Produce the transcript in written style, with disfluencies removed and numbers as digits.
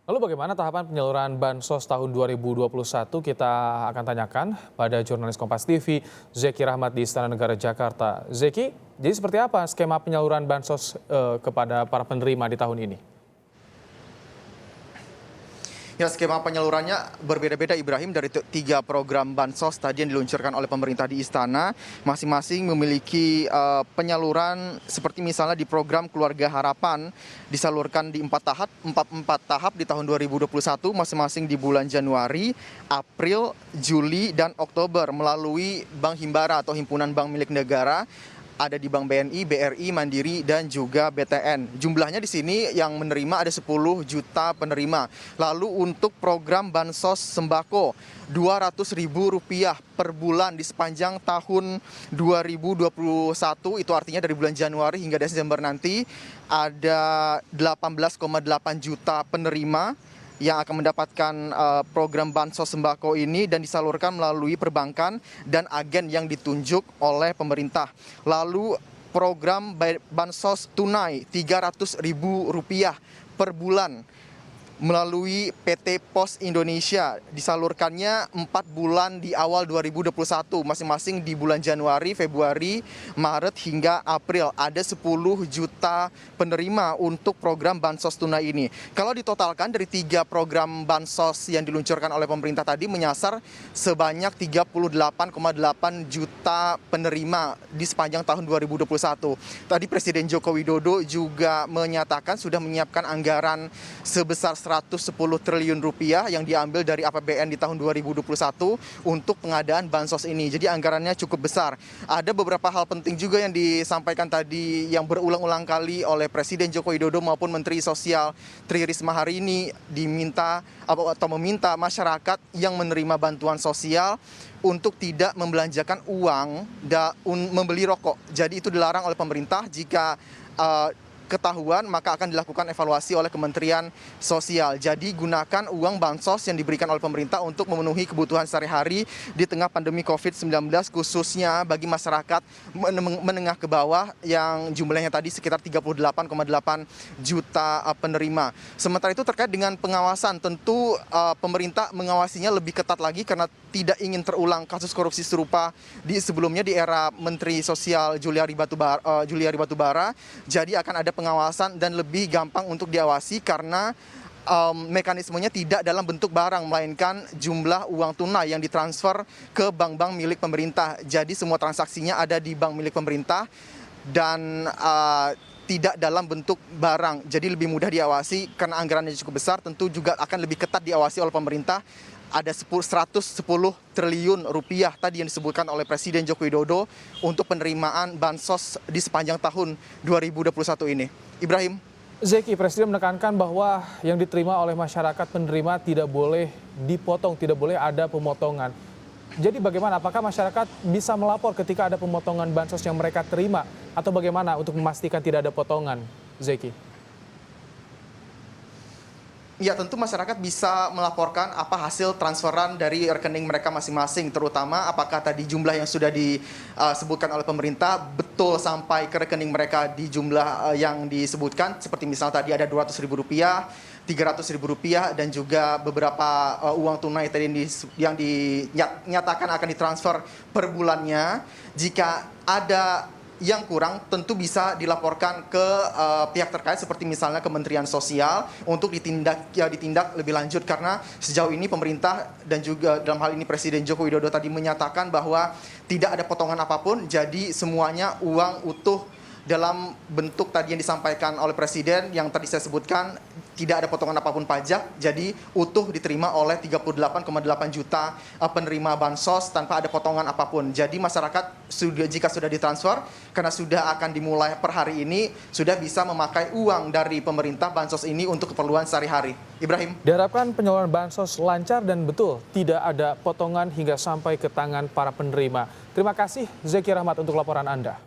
Lalu bagaimana tahapan penyaluran Bansos tahun 2021 kita akan tanyakan pada jurnalis Kompas TV Zeki Rahmat di Istana Negara Jakarta. Zeki, jadi seperti apa skema penyaluran Bansos kepada para penerima di tahun ini? Ya, skema penyalurannya berbeda-beda Ibrahim dari tiga program Bansos tadi yang diluncurkan oleh pemerintah di Istana. Masing-masing memiliki penyaluran seperti misalnya di program Keluarga Harapan disalurkan di empat tahap di tahun 2021 masing-masing di bulan Januari, April, Juli, dan Oktober melalui Bank Himbara atau Himpunan Bank Milik Negara. Ada di Bank BNI, BRI, Mandiri, dan juga BTN. Jumlahnya di sini yang menerima ada 10 juta penerima. Lalu untuk program Bansos Sembako, Rp200.000 per bulan di sepanjang tahun 2021, itu artinya dari bulan Januari hingga Desember nanti, ada 18,8 juta penerima yang akan mendapatkan program Bansos Sembako ini dan disalurkan melalui perbankan dan agen yang ditunjuk oleh pemerintah. Lalu program Bansos Tunai Rp300.000 per bulan melalui PT Pos Indonesia disalurkannya 4 bulan di awal 2021, masing-masing di bulan Januari, Februari, Maret hingga April. Ada 10 juta penerima untuk program Bansos Tunai ini. Kalau ditotalkan dari tiga program Bansos yang diluncurkan oleh pemerintah tadi menyasar sebanyak 38,8 juta penerima di sepanjang tahun 2021. Tadi Presiden Joko Widodo juga menyatakan sudah menyiapkan anggaran sebesar Rp110 triliun yang diambil dari APBN di tahun 2021 untuk pengadaan Bansos ini. Jadi anggarannya cukup besar. Ada beberapa hal penting juga yang disampaikan tadi yang berulang-ulang kali oleh Presiden Joko Widodo maupun Menteri Sosial Tri Risma hari ini meminta masyarakat yang menerima bantuan sosial untuk tidak membelanjakan uang membeli rokok. Jadi itu dilarang oleh pemerintah. Jika ketahuan maka akan dilakukan evaluasi oleh Kementerian Sosial. Jadi gunakan uang bansos yang diberikan oleh pemerintah untuk memenuhi kebutuhan sehari-hari di tengah pandemi COVID-19 khususnya bagi masyarakat menengah ke bawah yang jumlahnya tadi sekitar 38,8 juta penerima. Sementara itu terkait dengan pengawasan, tentu pemerintah mengawasinya lebih ketat lagi karena tidak ingin terulang kasus korupsi serupa di sebelumnya di era Menteri Sosial Juliari Batubara. Jadi akan ada pengawasan dan lebih gampang untuk diawasi karena mekanismenya tidak dalam bentuk barang melainkan jumlah uang tunai yang ditransfer ke bank-bank milik pemerintah. Jadi semua transaksinya ada di bank milik pemerintah dan tidak dalam bentuk barang. Jadi lebih mudah diawasi karena anggarannya cukup besar, tentu juga akan lebih ketat diawasi oleh pemerintah. Ada Rp110 triliun tadi yang disebutkan oleh Presiden Joko Widodo untuk penerimaan Bansos di sepanjang tahun 2021 ini. Ibrahim. Zeki, Presiden menekankan bahwa yang diterima oleh masyarakat penerima tidak boleh dipotong, tidak boleh ada pemotongan. Jadi bagaimana? Apakah masyarakat bisa melapor ketika ada pemotongan Bansos yang mereka terima? Atau bagaimana untuk memastikan tidak ada potongan, Zeki? Ya, tentu masyarakat bisa melaporkan apa hasil transferan dari rekening mereka masing-masing, terutama apakah tadi jumlah yang sudah disebutkan oleh pemerintah betul sampai ke rekening mereka di jumlah yang disebutkan, seperti misalnya tadi ada Rp200.000, Rp300.000 dan juga beberapa uang tunai tadi yang dinyatakan akan ditransfer per bulannya. Jika ada yang kurang tentu bisa dilaporkan ke pihak terkait seperti misalnya Kementerian Sosial untuk ditindak lebih lanjut karena sejauh ini pemerintah dan juga dalam hal ini Presiden Joko Widodo tadi menyatakan bahwa tidak ada potongan apapun, jadi semuanya uang utuh dalam bentuk tadi yang disampaikan oleh Presiden yang tadi saya sebutkan, tidak ada potongan apapun pajak, jadi utuh diterima oleh 38,8 juta penerima Bansos tanpa ada potongan apapun. Jadi masyarakat jika sudah ditransfer, karena sudah akan dimulai per hari ini, sudah bisa memakai uang dari pemerintah Bansos ini untuk keperluan sehari-hari. Ibrahim. Diharapkan penyaluran Bansos lancar dan betul, tidak ada potongan hingga sampai ke tangan para penerima. Terima kasih Zeki Rahmat untuk laporan Anda.